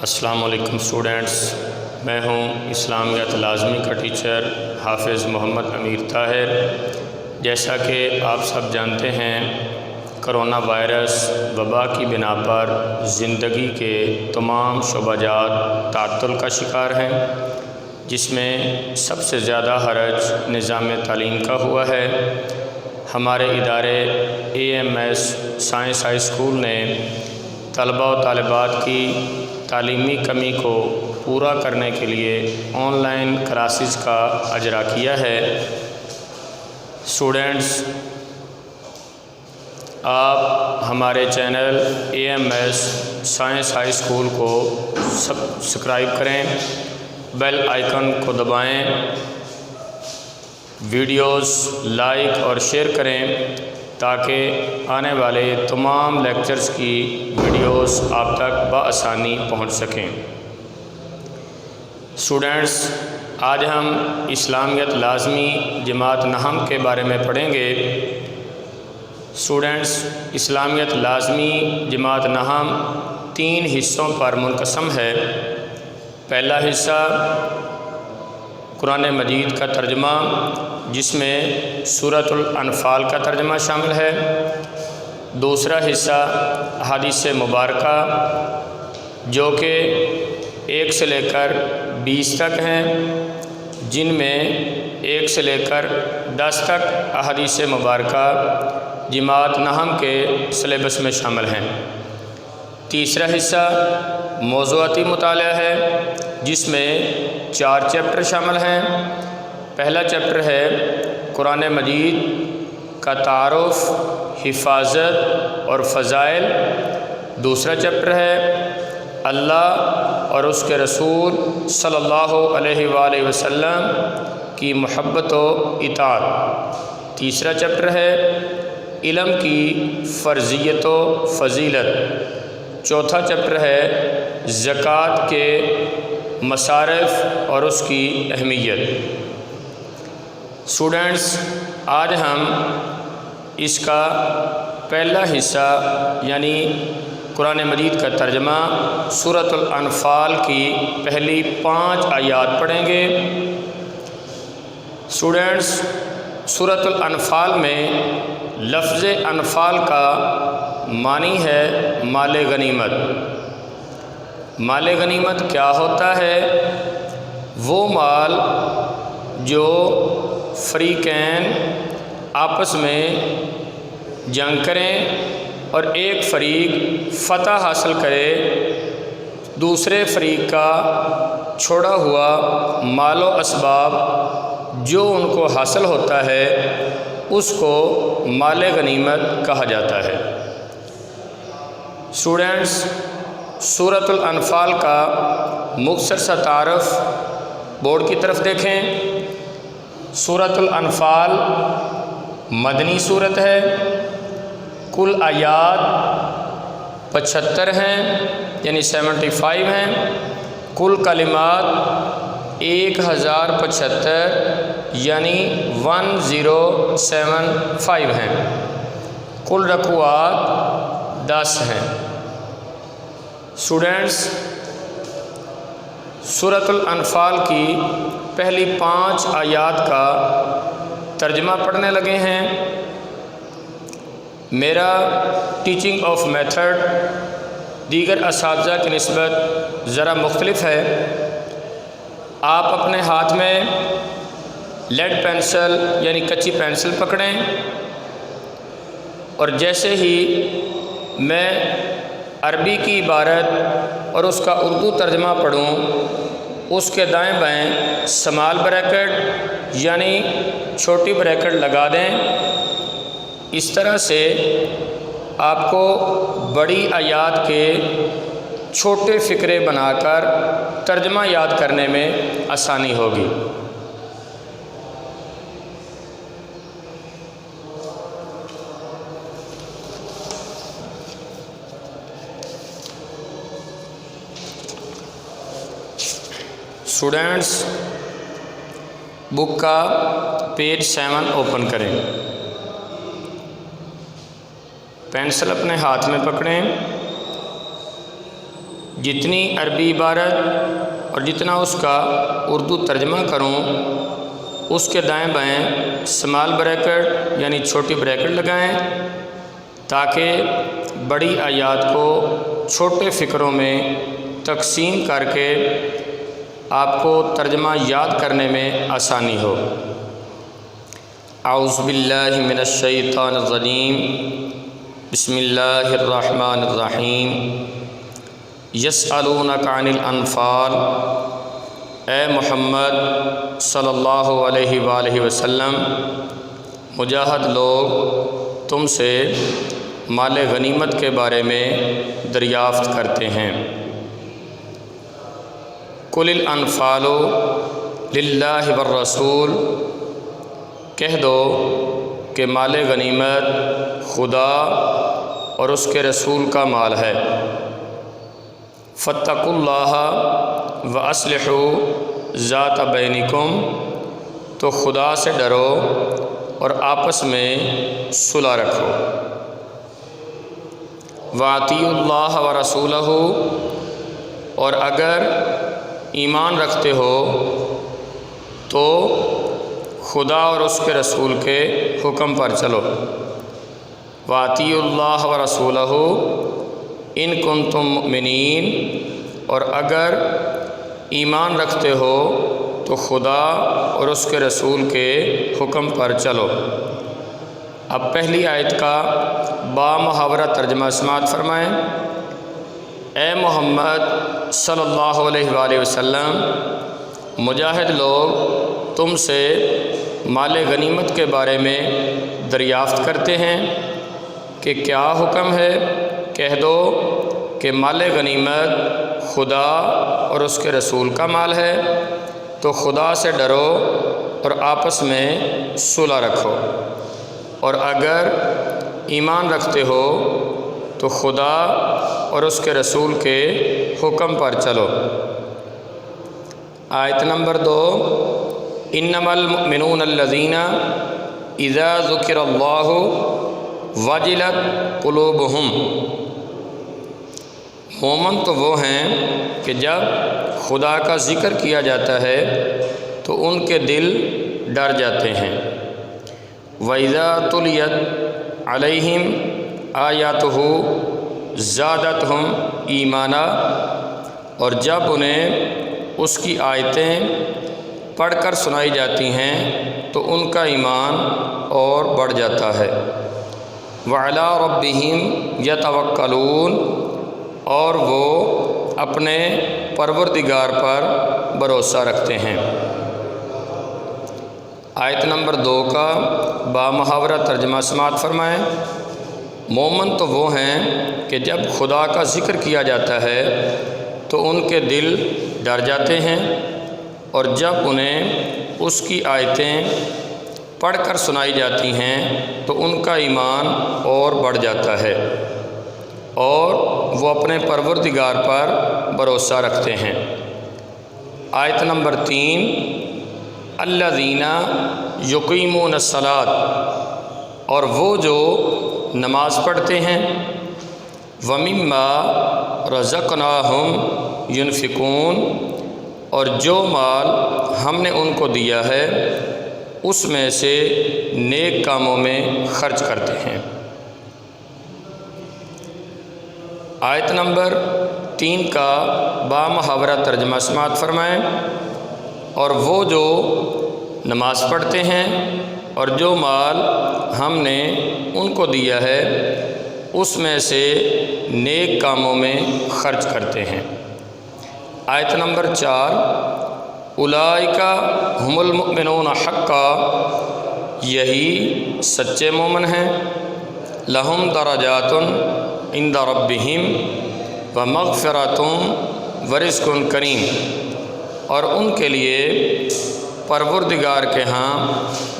السلام علیکم اسٹوڈنٹس، میں ہوں اسلامیات لازمی کا ٹیچر حافظ محمد امیر طاہر۔ جیسا کہ آپ سب جانتے ہیں، کرونا وائرس وبا کی بنا پر زندگی کے تمام شعبہ جات تعطل کا شکار ہیں، جس میں سب سے زیادہ حرج نظام تعلیم کا ہوا ہے۔ ہمارے ادارے AMS سائنس ہائی اسکول نے طلباء و طالبات کی تعلیمی کمی کو پورا کرنے کے لیے آن لائن کلاسز کا اجرا کیا ہے۔ اسٹوڈنٹس، آپ ہمارے channel AMS science high school کو سبسکرائب کریں، بیل آئیکن کو دبائیں، ویڈیوز لائک اور شیئر کریں تاکہ آنے والے تمام لیکچرز کی ویڈیوز آپ تک بآسانی پہنچ سکیں۔ اسٹوڈنٹس، آج ہم اسلامیات لازمی جماعت نہم کے بارے میں پڑھیں گے۔ اسٹوڈنٹس، اسلامیات لازمی جماعت نہم 3 حصوں پر منقسم ہے۔ پہلا حصہ قرآن مجید کا ترجمہ، جس میں سورۃ الانفال کا ترجمہ شامل ہے۔ دوسرا حصہ احادیث مبارکہ، جو کہ 1 سے لے کر 20 تک ہیں، جن میں 1 سے لے کر 10 تک احادیث مبارکہ جماعت نہم کے سلیبس میں شامل ہیں۔ تیسرا حصہ موضوعاتی مطالعہ ہے، جس میں 4 چیپٹر شامل ہیں۔ پہلا چیپٹر ہے قرآن مجید کا تعارف، حفاظت اور فضائل۔ دوسرا چیپٹر ہے اللہ اور اس کے رسول صلی اللہ علیہ وآلہ وسلم کی محبت و اطاعت۔ تیسرا چیپٹر ہے علم کی فرضیت و فضیلت۔ چوتھا چیپٹر ہے زکوٰۃ کے مصارف اور اس کی اہمیت۔ اسٹوڈنٹس، آج ہم اس کا پہلا حصہ یعنی قرآن مجید کا ترجمہ سورۃ الانفال کی پہلی 5 آیات پڑھیں گے۔ اسٹوڈنٹس، سورۃ الانفال میں لفظ انفال کا معنی ہے مال غنیمت۔ مال غنیمت کیا ہوتا ہے؟ وہ مال جو فریقین آپس میں جنگ کریں اور ایک فریق فتح حاصل کرے، دوسرے فریق کا چھوڑا ہوا مال و اسباب جو ان کو حاصل ہوتا ہے، اس کو مال غنیمت کہا جاتا ہے۔ اسٹوڈنٹس، سورۃ الانفال کا مختصر سا تعارف بورڈ کی طرف دیکھیں۔ سورۃ الانفال مدنی صورت ہے، کل آیات 75 ہیں یعنی 75 ہیں، کل کلمات 1075 یعنی 1075 ہیں، کل رکوعات 10 ہیں۔ اسٹوڈنٹس، سورۃ الانفال کی پہلی 5 آیات کا ترجمہ پڑھنے لگے ہیں۔ میرا ٹیچنگ آف میتھڈ دیگر اساتذہ کی نسبت ذرا مختلف ہے۔ آپ اپنے ہاتھ میں لیڈ پینسل یعنی کچی پینسل پکڑیں، اور جیسے ہی میں عربی کی عبارت اور اس کا اردو ترجمہ پڑھوں، اس کے دائیں بائیں سمال بریکٹ یعنی چھوٹی بریکٹ لگا دیں۔ اس طرح سے آپ کو بڑی آیات کے چھوٹے فقرے بنا کر ترجمہ یاد کرنے میں آسانی ہوگی۔ اسٹوڈنٹس، بک کا پیج 7 اوپن کریں، پینسل اپنے ہاتھ میں پکڑیں، جتنی عربی عبارت اور جتنا اس کا اردو ترجمہ کروں اس کے دائیں بائیں اسمال بریکٹ یعنی چھوٹی بریکٹ لگائیں تاکہ بڑی آیات کو چھوٹے فقروں میں تقسیم کر کے آپ کو ترجمہ یاد کرنے میں آسانی ہو۔ اعوذ باللہ من الشیطان الرجیم، بسم اللہ الرحمن الرحیم۔ یسألونک عن الانفال، اے محمد صلی اللہ علیہ وآلہ وسلم، مجاہد لوگ تم سے مال غنیمت کے بارے میں دریافت کرتے ہیں۔ قل الانفال للہ والرسول، کہہ دو کہ مال غنیمت خدا اور اس کے رسول کا مال ہے۔ فاتقوا اللہ واصلحوا ذات بینکم، تو خدا سے ڈرو اور آپس میں صلح رکھو۔ واطیعوا اللہ ورسولہ، اور اگر ایمان رکھتے ہو تو خدا اور اس کے رسول کے حکم پر چلو۔ واطیعوا اللہ ورسولہ ان کنتم مؤمنین، اور اگر ایمان رکھتے ہو تو خدا اور اس کے رسول کے حکم پر چلو۔ اب پہلی آیت کا بامحاورہ ترجمہ سماعت فرمائیں۔ اے محمد صلی اللہ علیہ وآلہ وسلم، مجاہد لوگ تم سے مال غنیمت کے بارے میں دریافت کرتے ہیں کہ کیا حکم ہے۔ کہہ دو کہ مال غنیمت خدا اور اس کے رسول کا مال ہے، تو خدا سے ڈرو اور آپس میں صلح رکھو، اور اگر ایمان رکھتے ہو تو خدا اور اس کے رسول کے حکم پر چلو۔ آیت نمبر 2، انما المؤمنون الذین اذا ذکر اللہ وجلت قلوبہم، مومن تو وہ ہیں کہ جب خدا کا ذکر کیا جاتا ہے تو ان کے دل ڈر جاتے ہیں۔ وَإِذَا تُلِيَتْ عَلَيْهِمْ آیاتُهُ زَادَتْهُمْ ایمانا، اور جب انہیں اس کی آیتیں پڑھ کر سنائی جاتی ہیں تو ان کا ایمان اور بڑھ جاتا ہے۔ وَعَلَىٰ رَبِّهِمْ يَتَوَكَّلُونَ، اور وہ اپنے پروردگار پر بھروسہ رکھتے ہیں۔ آیت نمبر 2 کا بامحاورہ ترجمہ سماعت فرمائیں۔ مومن تو وہ ہیں کہ جب خدا کا ذکر کیا جاتا ہے تو ان کے دل ڈر جاتے ہیں، اور جب انہیں اس کی آیتیں پڑھ کر سنائی جاتی ہیں تو ان کا ایمان اور بڑھ جاتا ہے، اور وہ اپنے پروردگار پر بھروسہ رکھتے ہیں۔ آیت نمبر 3، الذین یقیمون الصلاۃ، اور وہ جو نماز پڑھتے ہیں، ومما رزقناہم ینفقون، اور جو مال ہم نے ان کو دیا ہے اس میں سے نیک کاموں میں خرچ کرتے ہیں۔ آیت نمبر 3 کا بامحاورہ ترجمہ سماعت فرمائیں۔ اور وہ جو نماز پڑھتے ہیں اور جو مال ہم نے ان کو دیا ہے اس میں سے نیک کاموں میں خرچ کرتے ہیں۔ آیت نمبر 4، اولئک ھم المؤمنون حقا، یہی سچے مومن ہیں۔ لہم درجات عند ربہم ومغفرۃ ورزق کریم، اور ان کے لیے پروردگار کے ہاں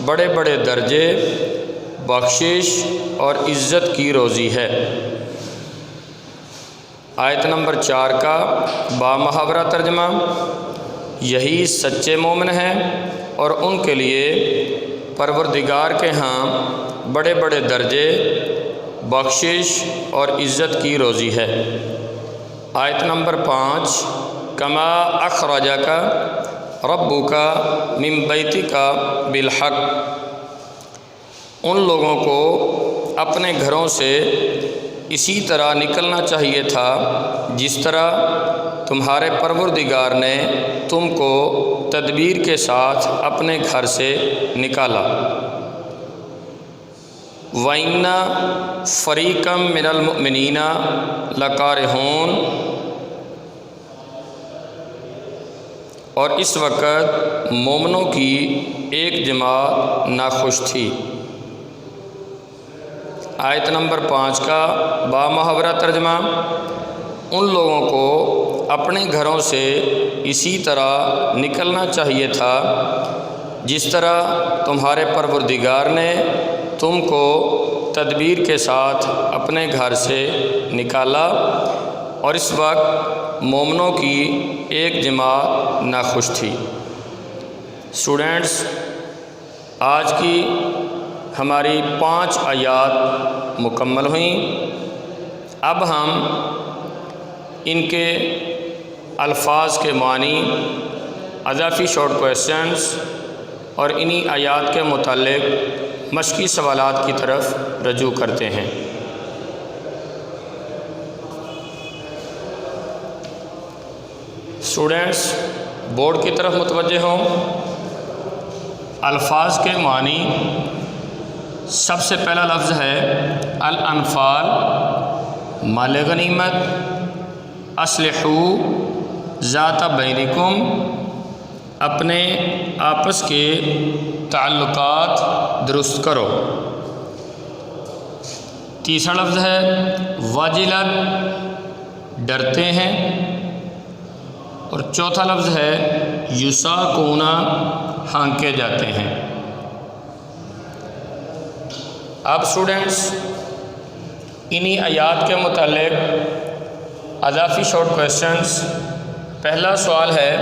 بڑے بڑے درجے، بخشش اور عزت کی روزی ہے۔ آیت نمبر 4 کا بامحاورہ ترجمہ، یہی سچے مومن ہیں اور ان کے لیے پروردگار کے ہاں بڑے بڑے درجے، بخشش اور عزت کی روزی ہے۔ آیت نمبر 5، کما اخرجک ربک من بیتک بالحق، ان لوگوں کو اپنے گھروں سے اسی طرح نکلنا چاہیے تھا جس طرح تمہارے پروردگار نے تم کو تدبیر کے ساتھ اپنے گھر سے نکالا۔ وَإِنَّ فَرِيقًا مِّنَ الْمُؤْمِنِينَ لَكَارِهُونَ، اور اس وقت مومنوں کی ایک جماعت ناخوش تھی۔ آیت نمبر 5 کا بامحاورہ ترجمہ، ان لوگوں کو اپنے گھروں سے اسی طرح نکلنا چاہیے تھا جس طرح تمہارے پروردگار نے تم کو تدبیر کے ساتھ اپنے گھر سے نکالا، اور اس وقت مومنوں کی ایک جماعت ناخوش تھی۔ اسٹوڈینٹس، آج کی ہماری 5 آیات مکمل ہوئیں۔ اب ہم ان کے الفاظ کے معنی، اضافی شارٹ کویسچنز اور انہی آیات کے متعلق مشقی سوالات کی طرف رجوع کرتے ہیں۔ اسٹوڈینٹس، بورڈ کی طرف متوجہ ہوں۔ الفاظ کے معنی، سب سے پہلا لفظ ہے الانفال، مال غنیمت۔ اصلحوا ذات بینکم، اپنے آپس کے تعلقات درست کرو۔ تیسرا لفظ ہے واجلت، ڈرتے ہیں۔ اور چوتھا لفظ ہے یساقون، ہانکے جاتے ہیں۔ اب اسٹوڈینٹس، انہی آیات کے متعلق اضافی شارٹ کویسچنز۔ پہلا سوال ہے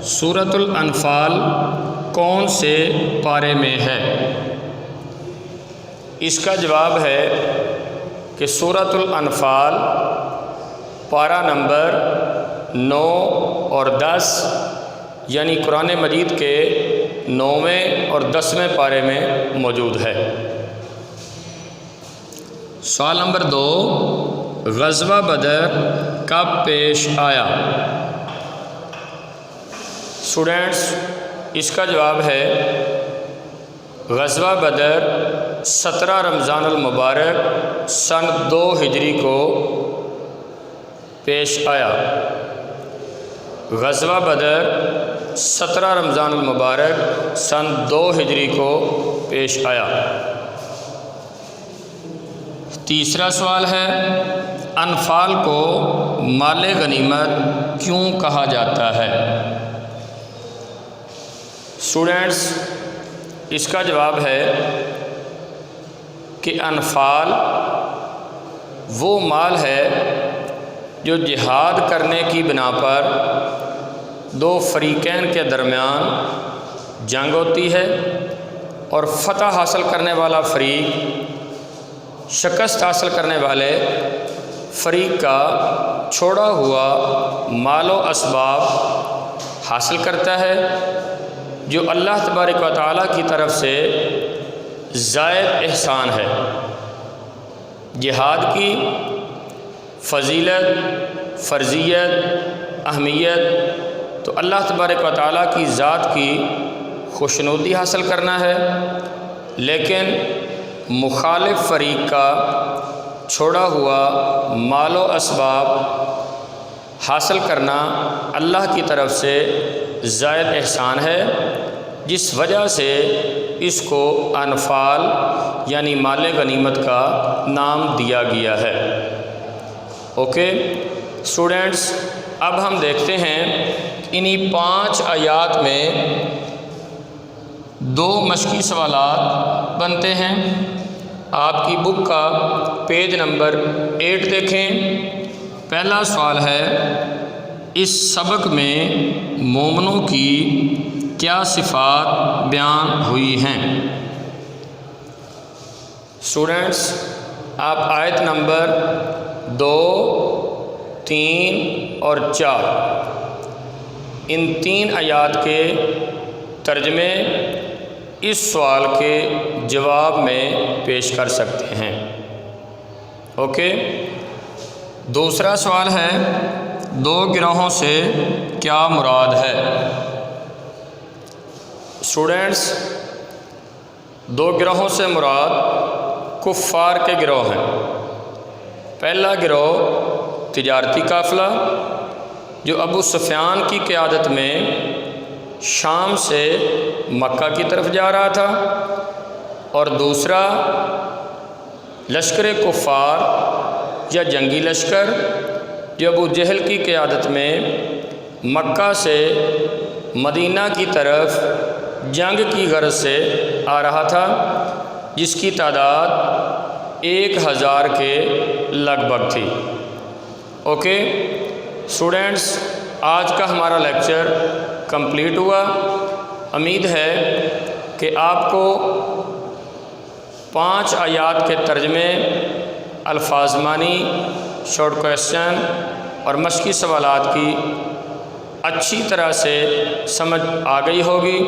سورۃ الانفال کون سے پارے میں ہے؟ اس کا جواب ہے کہ سورۃ الانفال پارہ نمبر 9 اور 10، یعنی قرآن مجید کے 9ویں اور 10ویں پارے میں موجود ہے۔ سوال نمبر 2، غزوہ بدر کب پیش آیا؟ اسٹوڈینٹس، اس کا جواب ہے غزوہ بدر 17 رمضان المبارک سن 2 ہجری کو پیش آیا۔ غزوہ بدر 17 رمضان المبارک سن 2 ہجری کو پیش آیا۔ تیسرا سوال ہے انفال کو مال غنیمت کیوں کہا جاتا ہے؟ اسٹوڈینٹس، اس کا جواب ہے کہ انفال وہ مال ہے جو جہاد کرنے کی بنا پر 2 فریقین کے درمیان جنگ ہوتی ہے، اور فتح حاصل کرنے والا فریق شکست حاصل کرنے والے فریق کا چھوڑا ہوا مال و اسباب حاصل کرتا ہے، جو اللہ تبارک و تعالیٰ کی طرف سے زائد احسان ہے۔ جہاد کی فضیلت، فرضیت، اہمیت تو اللہ تبارک و تعالیٰ کی ذات کی خوشنودی حاصل کرنا ہے، لیکن مخالف فریق کا چھوڑا ہوا مال و اسباب حاصل کرنا اللہ کی طرف سے زائد احسان ہے، جس وجہ سے اس کو انفال یعنی مال غنیمت کا نام دیا گیا ہے۔ اوکے اسٹوڈینٹس، اب ہم دیکھتے ہیں انہی 5 آیات میں 2 مشقی سوالات بنتے ہیں۔ آپ کی بک کا پیج نمبر 8 دیکھیں۔ پہلا سوال ہے اس سبق میں مومنوں کی کیا صفات بیان ہوئی ہیں؟ اسٹوڈینٹس، آپ آیت نمبر 2، 3 اور 4 ان 3 آیات کے ترجمے اس سوال کے جواب میں پیش کر سکتے ہیں۔ اوکے، دوسرا سوال ہے 2 گروہوں سے کیا مراد ہے؟ اسٹوڈینٹس، 2 گروہوں سے مراد کفار کے گروہ ہیں۔ پہلا گروہ تجارتی قافلہ جو ابو سفیان کی قیادت میں شام سے مکہ کی طرف جا رہا تھا، اور دوسرا لشکر کفار یا جنگی لشکر جو ابو جہل کی قیادت میں مکہ سے مدینہ کی طرف جنگ کی غرض سے آ رہا تھا، جس کی تعداد 1000 کے لگ بھگ تھی۔ اوکے اسٹوڈینٹس، آج کا ہمارا لیکچر کمپلیٹ ہوا۔ امید ہے کہ آپ کو 5 آیات کے ترجمے، الفاظ معنی، شارٹ کویسچن اور مشقی سوالات کی اچھی طرح سے سمجھ آ گئی ہوگی۔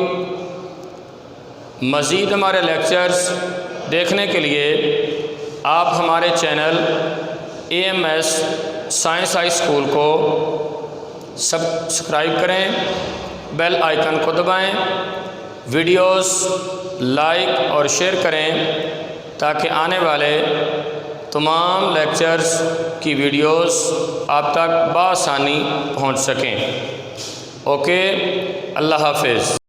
مزید ہمارے لیکچرز دیکھنے کے لیے آپ ہمارے channel AMS science high school کو سبسکرائب کریں، بیل آئیکن کو دبائیں، ویڈیوز لائک اور شیئر کریں تاکہ آنے والے تمام لیکچرز کی ویڈیوز آپ تک بآسانی پہنچ سکیں۔ اوکے، اللہ حافظ۔